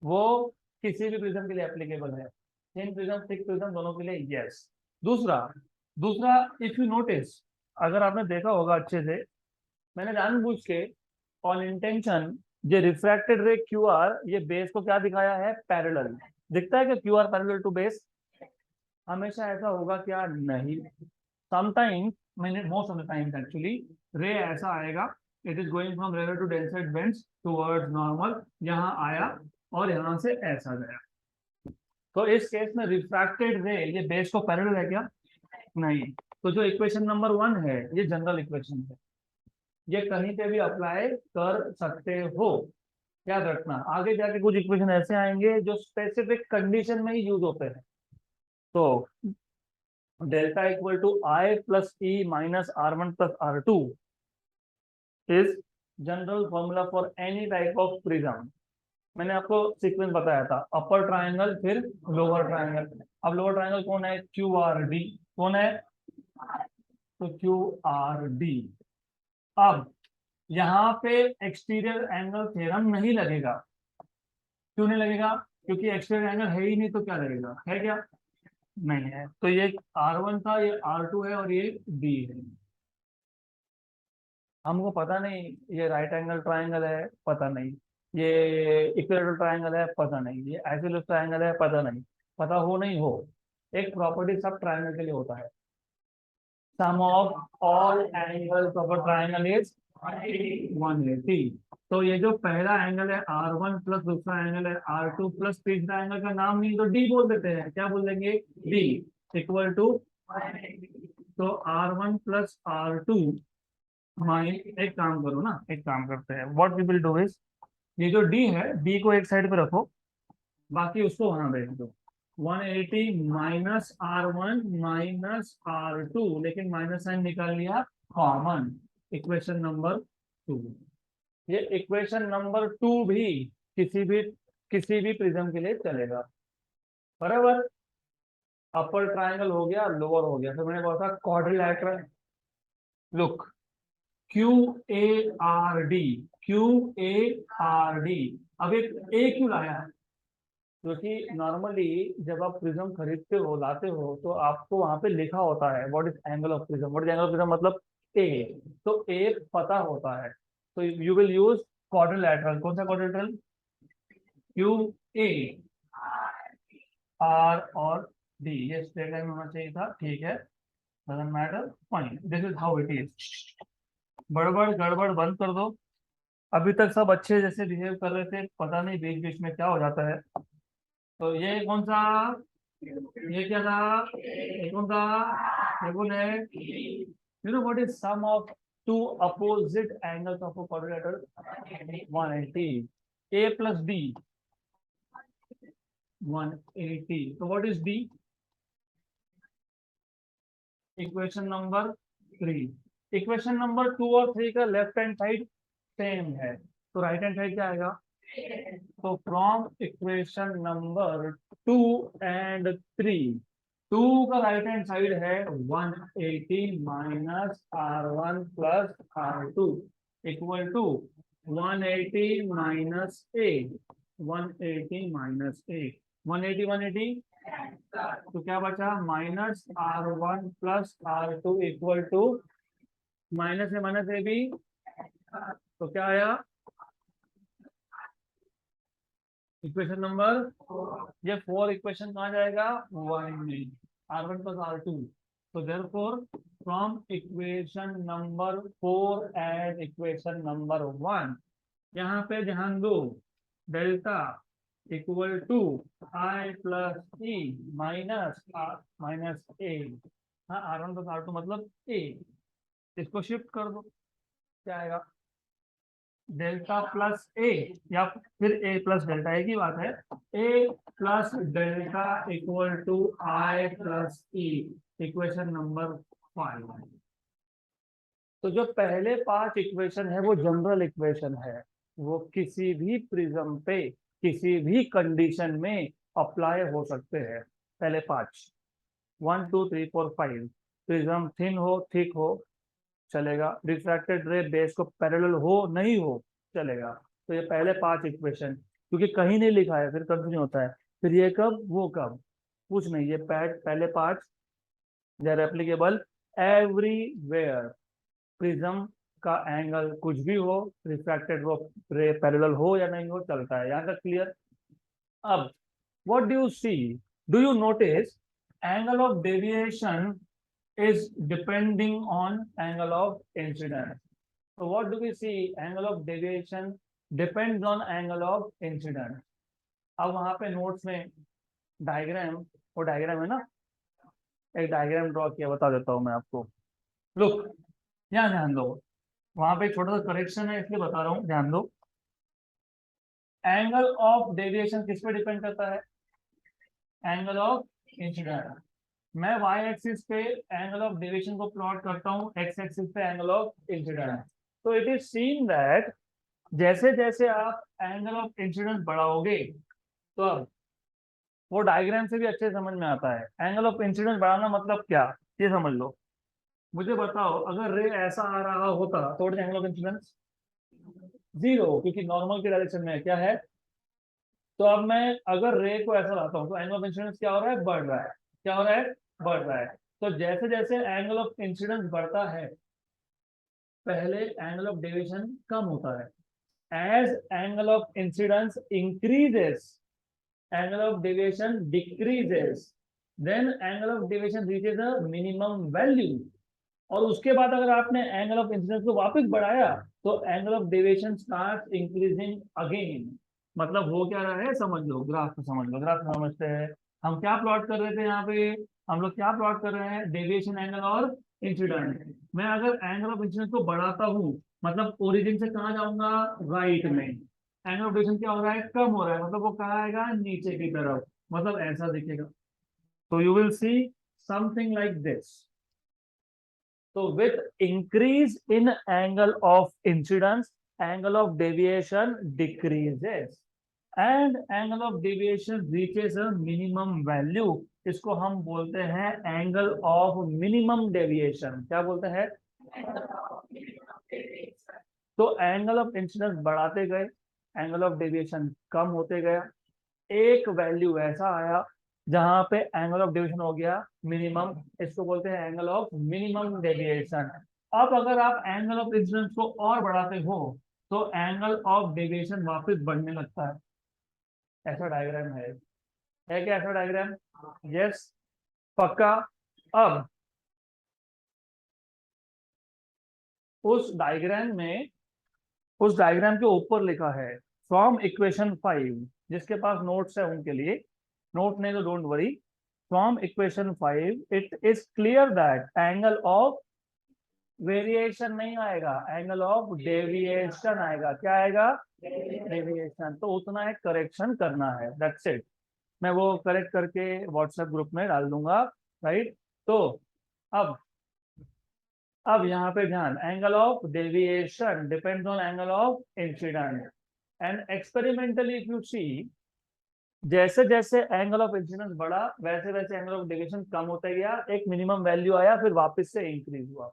वो किसी भी प्रिज्म के लिए एप्लीकेबल है, थिन प्रिज्म, थिक प्रिज्म, दोनों के लिए यस। दूसरा दूसरा इफ यू नोटिस, अगर आपने देखा होगा अच्छे से, मैंने जानबूझ के ऑन इंटेंशन ये रिफ्रैक्टेड रे क्यू आर, ये बेस को क्या दिखाया है, पैरेलल दिखता है कि Q R parallel to base, हमेशा ऐसा होगा क्या, नहीं, समटाइम्स, मैंने most of the times actually ray ऐसा आएगा, it is going from rarer to denser bends towards normal, यहाँ आया और यहाँ से ऐसा गया। तो इस केस में रिफ्रैक्टेड रे ये बेस को पैरेलल है क्या, नहीं। तो जो इक्वेशन नंबर 1 है ये जनरल इक्वेशन है, ये कहीं पे भी अप्लाई कर सकते हो, याद रखना। आगे जाके कुछ इक्वेशन ऐसे आएंगे जो स्पेसिफिक कंडीशन में ही यूज होते हैं। तो delta equal to I plus E minus R1 plus R2 is general formula for any type of prism. मैंने आपको सीक्वेंस बताया था, अपर ट्राइंगल फिर लोअर ट्राइंगल। अब लोअर ट्राइंगल कौन है, क्यू आर डी, कौन है, तो क्यू आर डी। अब यहाँ पे एक्सटीरियर एंगल थ्योरम नहीं लगेगा, क्यों नहीं लगेगा, क्योंकि एक्सटीरियर एंगल है ही नहीं, तो क्या लगेगा, है क्या, नहीं है। तो ये R1 था, ये R2 है और ये D है। हमको पता नहीं ये राइट एंगल ट्राइंगल है, पता नहीं ये इक्विलेटरल ट्राइंगल है, पता नहीं ये आइसोसेलेस ट्राइंगल है, पता नहीं, पता हो नहीं हो, एक प्रॉपर्टी सब ट्राइंगल के लिए होता है, sum of all angles of a triangle is 180। तो ये जो पहला एंगल है R1 प्लस दूसरा एंगल है R2 प्लस तीसरा एंगल का नाम नहीं तो D बोल देते हैं, क्या बोल देंगे, D इक्वल टू, तो R1 प्लस R2 माइन, एक काम करो ना, एक काम करते हैं, what we will do is, ये जो D है D को एक साइड पे रखो, बाकी उसको वहां भेज दो, 180 माइनस R1 माइनस R2, लेकिन माइनस साइन निकाल लिया कॉमन, इक्वेशन नंबर 2। ये इक्वेशन नंबर 2 भी किसी भी प्रिज्म के लिए चलेगा, बराबर। अपर ट्राइंगल हो गया, लोअर हो गया, फिर मैंने बोला था quadrilateral, look, Q A R D, Q A R D. अब एक ए क्यों लाया, क्योंकि नॉर्मली जब आप प्रिज्म खरीदते हो, लाते हो, तो आपको वहां पे लिखा होता है what is angle of prism, what is angle of prism मतलब ए, तो ए पता होता है, तो यू विल यूज क्वाड्रिलैटरल, कौन सा क्वाड्रिलैटरल, क्यू ए आर और डी, ये स्ट्रेट लाइन में होना चाहिए था, ठीक है, doesn't matter, fine, this is how it is. बड़बड़ गड़बड़ बंद कर दो, अभी तक सब अच्छे जैसे बिहेव कर रहे थे, पता नहीं बीच बीच में क्या हो जाता है। तो ये कौन सा, ये क्या था, ये कौन सा, ये कौन है, you know what is sum of two opposite angles of a quadrilateral, 180, A plus D 180, तो what is D, equation number 3। Equation number 2 और 3 का लेफ्ट हैंड साइड सेम है, तो राइट हैंड साइड क्या आएगा, तो फ्रॉम इक्वेशन नंबर 2 एंड 3, 2 का right hand side है 180 minus R1 plus R2 equal to 180 minus A, 180 minus A, 180 तो क्या बचा, minus R1 plus R2 equal to, minus है माइनस ए भी, तो क्या आया, इक्वेशन नंबर, ये 4 इक्वेशन कहाँ जाएगा, 1 में, R1 प्लस R2, तो therefore from equation number 4 and equation number 1, यहाँ पे ध्यान दो, delta equal to I plus E minus minus A, हाँ R1 प्लस R2 मतलब ए, इसको शिफ्ट कर दो, क्या आएगा, डेल्टा प्लस ए, या फिर ए प्लस डेल्टा, एक ही बात है, A plus delta equal to I plus E, equation number 5। तो जो पहले 5 इक्वेशन है वो जनरल इक्वेशन है, वो किसी भी प्रिज्म पे किसी भी कंडीशन में अप्लाई हो सकते हैं, पहले 5, 1 2 3 4 5, प्रिज्म थिन हो थिक हो चलेगा, रिफ्रैक्टेड रे बेस को पैरेलल हो नहीं हो चलेगा। तो ये पहले 5 इक्वेशन, क्योंकि कहीं नहीं लिखा है फिर कंफ्यूजन होता है, फिर ये कब वो कब, कुछ नहीं, ये पहले 5 they are applicable everywhere, prism का एंगल कुछ भी हो, रिफ्रैक्टेड वो रे पैरेलल हो या नहीं हो, चलता है। यहाँ तक क्लियर। अब what do you see, do you notice angle of deviation is depending on angle of incidence. So what do we see? Angle of deviation depends on angle of incidence. अब वहां पे नोट्स में diagram, वो diagram है ना, एक diagram draw किया, बता देता हूं मैं आपको। लुक, यहाँ ध्यान दो, वहां पे छोटा सा करेक्शन है इसलिए बता रहा हूँ, ध्यान दो। एंगल ऑफ डेविएशन किस पे डिपेंड करता है? Angle of incidence. मैं y एक्सिस पे एंगल ऑफ डेविएशन को प्लॉट करता हूँ, x एक्सिस पे एंगल ऑफ इंसिडेंस। तो इट इज सीन दैट जैसे जैसे आप एंगल ऑफ इंसिडेंस बढ़ाओगे, तो अब वो डायग्राम से भी अच्छे समझ में आता है। एंगल ऑफ इंसिडेंस बढ़ाना मतलब क्या, ये समझ लो। मुझे बताओ, अगर रे ऐसा आ रहा होता तो एंगल ऑफ इंसिडेंस 0, क्योंकि नॉर्मल के डायरेक्शन में क्या है। तो अब मैं अगर रे को ऐसा लाता हूँ तो एंगल ऑफ इंसिडेंस क्या हो रहा है? बढ़ रहा है। क्या हो रहा है? बढ़ रहा है। तो जैसे जैसे एंगल ऑफ इंसिडेंस बढ़ता है, पहले एंगल ऑफ डेविएशन कम होता है। As angle of incidence increases, angle of deviation decreases, then angle of deviation reaches a minimum value. और उसके बाद अगर आपने एंगल ऑफ इंसिडेंस को वापस बढ़ाया तो angle of deviation start increasing again. मतलब वो क्या रहा है, समझ लो, ग्राफ को समझ लो। ग्राफ समझते हैं, हम क्या प्लॉट कर रहे थे यहाँ पे? हम लोग क्या प्लॉट कर रहे हैं? डेविएशन एंगल और इंसिडेंट। मैं अगर एंगल ऑफ इंसिडेंस को बढ़ाता हूँ, मतलब ओरिजिन से कहाँ जाऊंगा? राइट में। एंगल ऑफ डेविएशन क्या हो रहा है? कम हो रहा है, मतलब वो कहाँ आएगा? नीचे की तरफ, मतलब ऐसा दिखेगा। तो you will see something like this. So with increase in angle of incidence, angle of deviation decreases and angle of deviation reaches a minimum value. इसको हम बोलते हैं एंगल ऑफ मिनिमम डेविएशन। क्या बोलते हैं? तो एंगल ऑफ इंसिडेंस बढ़ाते गए, एंगल ऑफ डेविएशन कम होते गया। एक वैल्यू ऐसा आया जहां पे एंगल ऑफ डेविएशन हो गया मिनिमम, इसको बोलते हैं एंगल ऑफ मिनिमम डेविएशन। अब अगर आप एंगल ऑफ इंसिडेंस को और बढ़ाते हो तो एंगल ऑफ डेविएशन वापस बढ़ने लगता है। ऐसा डायग्राम है क्या? ऐसा डायग्राम? यस, पक्का। अब उस डायग्राम में, उस डायग्राम के ऊपर लिखा है फ्रॉम इक्वेशन 5। जिसके पास नोट्स है उनके लिए, नोट नहीं तो don't worry. From equation 5 it is clear that angle of variation नहीं आएगा, एंगल ऑफ डेविएशन आएगा। क्या आएगा? डेविएशन। तो उतना एक करेक्शन करना है, दैट्स इट। मैं वो करेक्ट करके व्हाट्सएप ग्रुप में डाल दूंगा, राइट। तो अब यहाँ पे ध्यान, angle of deviation depends on angle of incident and experimentally if you see, जैसे जैसे एंगल ऑफ इंसिडेंस बढ़ा वैसे वैसे एंगल ऑफ डेविएशन कम होता गया। एक मिनिमम वैल्यू आया, फिर वापस से इंक्रीज हुआ,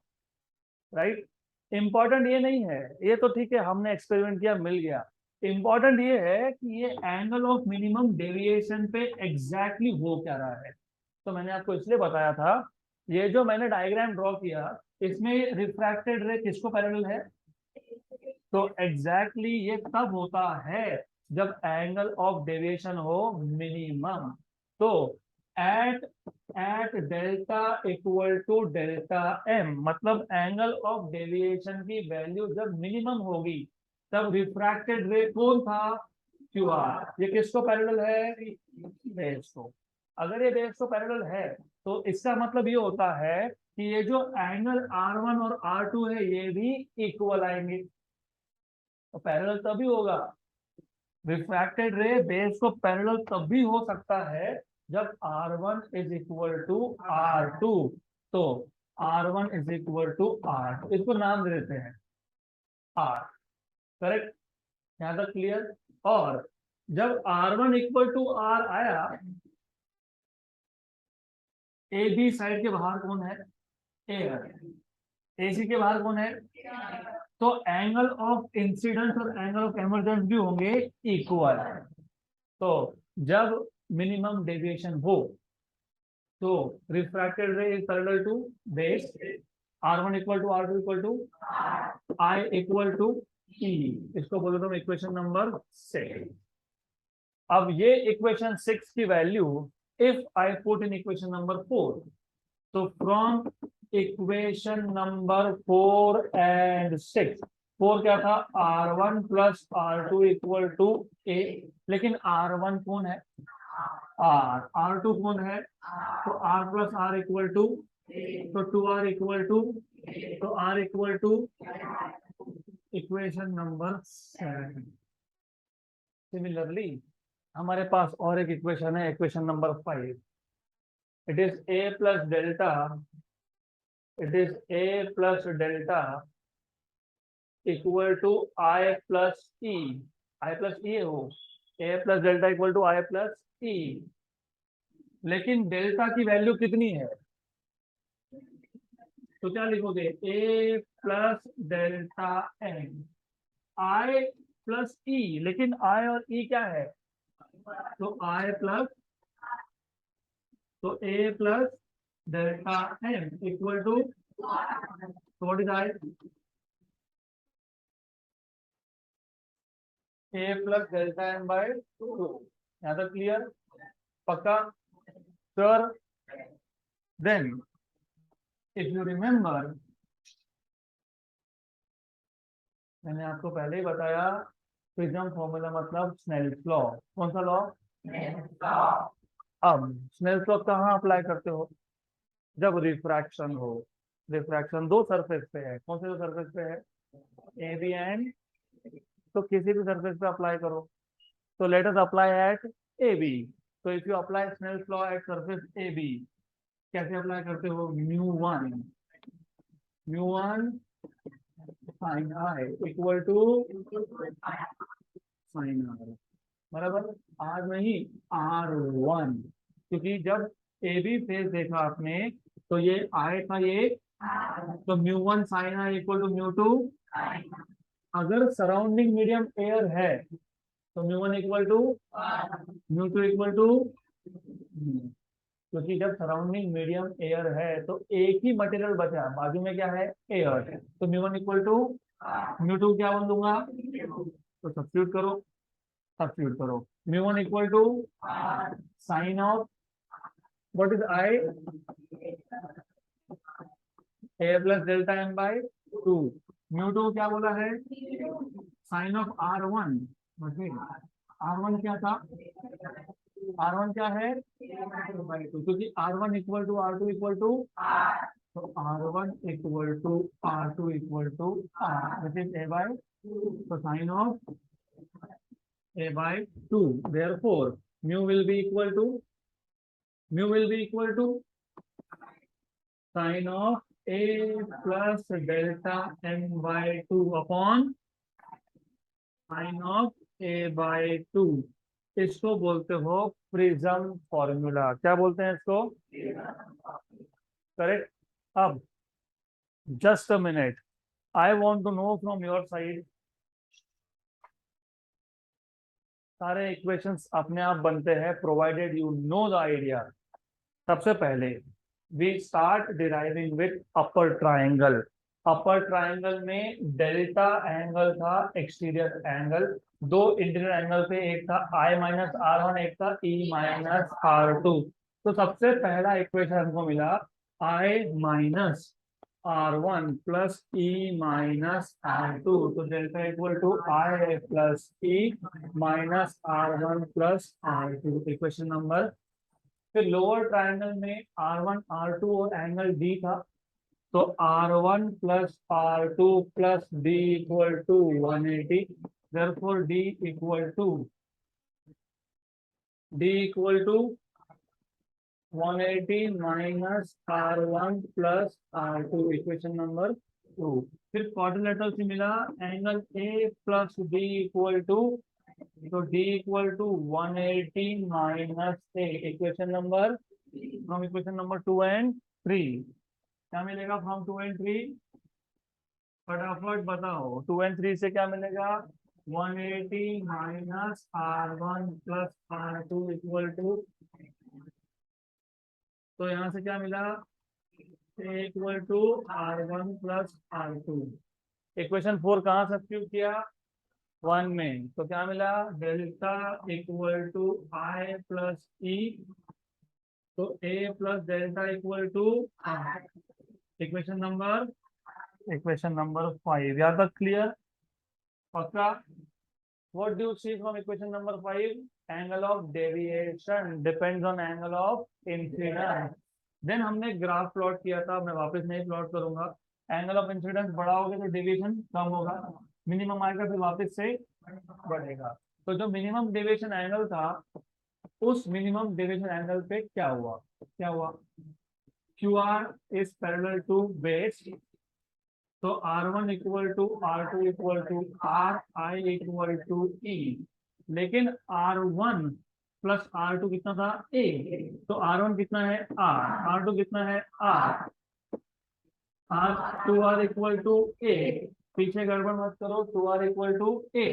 राइट। इंपॉर्टेंट ये नहीं है, ये तो ठीक है, हमने एक्सपेरिमेंट किया, मिल गया। इंपॉर्टेंट ये है कि ये एंगल ऑफ मिनिमम डेविएशन पे एग्जैक्टली हो क्या रहा है। तो मैंने आपको इसलिए बताया था, ये जो मैंने डायग्राम ड्रॉ किया, इसमें रिफ्रैक्टेड रे किसको पैरेलल है? तो एग्जैक्टली ये तब होता है जब एंगल ऑफ डेविएशन हो मिनिमम। तो at at delta equal to delta M, मतलब एंगल ऑफ डेविएशन की वैल्यू जब मिनिमम होगी तब रिफ्रैक्टेड रे कौन था? Q R. ये किसको पैरेलल है? बेस को। अगर ये बेस को पैरेलल है तो इसका मतलब ये होता है कि ये जो एंगल R1 और R2 है ये भी इक्वल आएंगे। तो पैरेलल तभी होगा, रिफ्रैक्टेड रे बेस को पैरेलल तभी हो सकता है जब R1 is equal to R2। तो R1 is equal to R2, इसको नाम दे देते हैं R, करेक्ट। यहां तक क्लियर। और जब R1 इक्वल टू R आया, ए बी साइड के बाहर कौन है? ए है। AC के बाहर कौन है? तो एंगल ऑफ इंसिडेंस और एंगल ऑफ एमर्जेंस भी होंगे इक्वल। तो जब मिनिमम डेविएशन हो तो refracted ray is parallel to base, R1 equal to R2 equal to I equal to E, इसको बोलो तुम इक्वेशन नंबर 6। अब ये इक्वेशन 6 की value if I put in equation number 4, तो फ्रॉम इक्वेशन नंबर 4 एंड 6, 4 क्या था, R1 plus R2 equal to A, लेकिन R1 कौन है, R2 कौन है, तो R plus R equal to, तो 2R इक्वल टू, तो R equal to equation number 7। Similarly हमारे पास और एक इक्वेशन है, equation number 5। It is A plus delta, it is A plus delta equal to I plus E, I plus E है वो, A plus delta equal to I plus E, लेकिन डेल्टा की वैल्यू कितनी है, तो क्या लिखोगे, A plus delta N I plus E, लेकिन I और E क्या है, तो I प्लस, तो A plus delta N equal to, what is I, A plus delta N by 2। यहाँ तक क्लियर, पक्का sir. Then if you remember, मैंने आपको पहले ही बताया, प्रिज्म फॉर्मूला मतलब स्नेल्स लॉ। कौन सा लॉ, अब स्नेल्स लॉ कहाँ अप्लाई करते हो, जब रिफ्रैक्शन हो, रिफ्रैक्शन दो सरफेस पे है, कौन से दो सरफेस पे है, ए बी एंड, तो किसी भी सरफेस पे अप्लाई करो, तो let us apply at A B. तो if you apply Snell's law at surface A B, कैसे अप्लाई करते हो, mu one sine I equal to sine R, बराबर, आर नहीं R1, क्योंकि जब ए बी फेज देखा आपने तो ये आई था ये, तो mu 1 sine I equal to mu 2, अगर सराउंडिंग मीडियम एयर है तो mu 1 equal to mu 2 equal to, क्योंकि जब सराउंडिंग मीडियम एयर है तो एक ही मटेरियल बचा, बाजू में क्या है, एयर, तो म्यू 1 इक्वल टू म्यू 2 क्या बोल दूंगा, तो सब्स्टिट्यूट करो, सब्स्टिट्यूट करो, mu 1 equal to sine of, what is I, A plus delta M by 2, mu 2 क्या बोला है, साइन ऑफ R1, R1 क्या था, R1 क्या है, क्योंकि R1 equal to R2 equal to, तो R1 equal to R2 equal to R, which is A by, तो sine of a by 2, therefore mu will be equal to, mu will be equal to sin of a plus delta m by 2 upon sin of a by 2। इसको बोलते हो prism formula, क्या बोलते हैं इसको, correct. अब just a minute, I want to know from your side, सारे equations अपने आप बनते हैं provided you know the idea. सबसे पहले we start deriving with upper triangle. Upper triangle में डेल्टा एंगल था एक्सटीरियर एंगल, दो इंटीरियर एंगल पे, एक था I माइनस R1, एक था E माइनस R2। तो सबसे पहला इक्वेशन हमको मिला I minus R1 plus E minus R2, तो delta equal to I plus E minus R1 plus R2, equation number. फिर लोअर ट्राइंगल में R1 R2 और एंगल D था, तो R1 plus R2 plus D equal to 180, therefore D equal to 180 minus R1 plus R2, equation number 2। फिर quadrilateral से मिला angle A plus D equal to, तो D equal to 180 minus A, equation number, from equation number 2 and 3 क्या मिलेगा, from 2 and 3, फटाफट बताओ, 2 and 3 से क्या मिलेगा, 180 minus R1 plus R2 equal to, तो यहाँ से क्या मिला, A equal to R1 plus R2। Equation 4 कहाँ सब्स्टिट्यूट किया? 1 में, तो क्या मिला? Delta equal to I plus E, तो A plus delta equal to R. Equation number 5 यहाँ तक क्लियर? पक्का? What do you see from equation number 5? Angle of deviation depends on angle of incidence. Then हमने graph plot किया था, मैं वापस नहीं प्लॉट करूंगा। एंगल ऑफ इंसिडेंस बड़ा होगा तो डेविएशन कम होगा, मिनिमम आएगा फिर वापस से बढ़ेगा। तो जो मिनिमम डेविएशन एंगल था, उस मिनिमम डेविएशन एंगल पे क्या हुआ? क्या हुआ? QR is parallel to base, तो R1 equal to R2 equal to RI equal to E। लेकिन R1 प्लस R2 कितना था? A। तो R1 कितना है? R। R2 कितना है? R। R2R equal to A। पीछे गड़बड़ मत करो, 2R इक्वल टू A,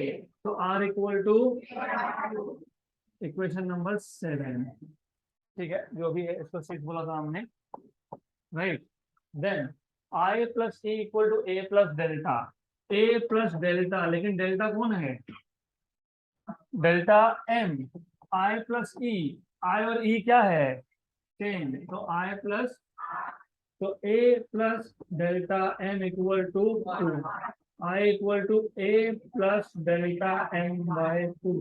तो R equal to equation number 7। ठीक है, जो भी है इसको 6 बोला था हमने, right. Then I plus E equal to A plus delta. A plus delta, लेकिन डेल्टा कौन है? Delta M। I plus E, I और E क्या है? सेम, तो I प्लस, तो A plus delta M equal to 2। I equal to A plus delta M by 2।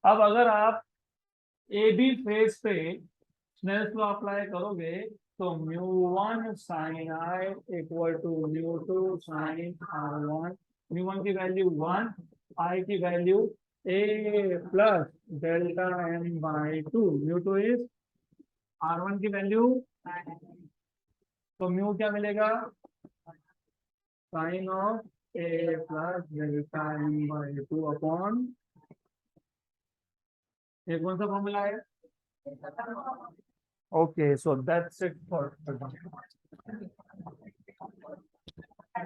अब अगर आप ए बी फेज पे स्नेल्स लॉ अप्लाई करोगे, तो μ1 sin I equal to μ2 sin R1। μ1 की वैल्यू 1, I की value A plus delta M by 2, μ2 is R1 की value, तो म्यू क्या मिलेगा? Sine of A plus delta M by 2 upon, ये कौन सा फॉर्मूला है? Okay, so that's it for today.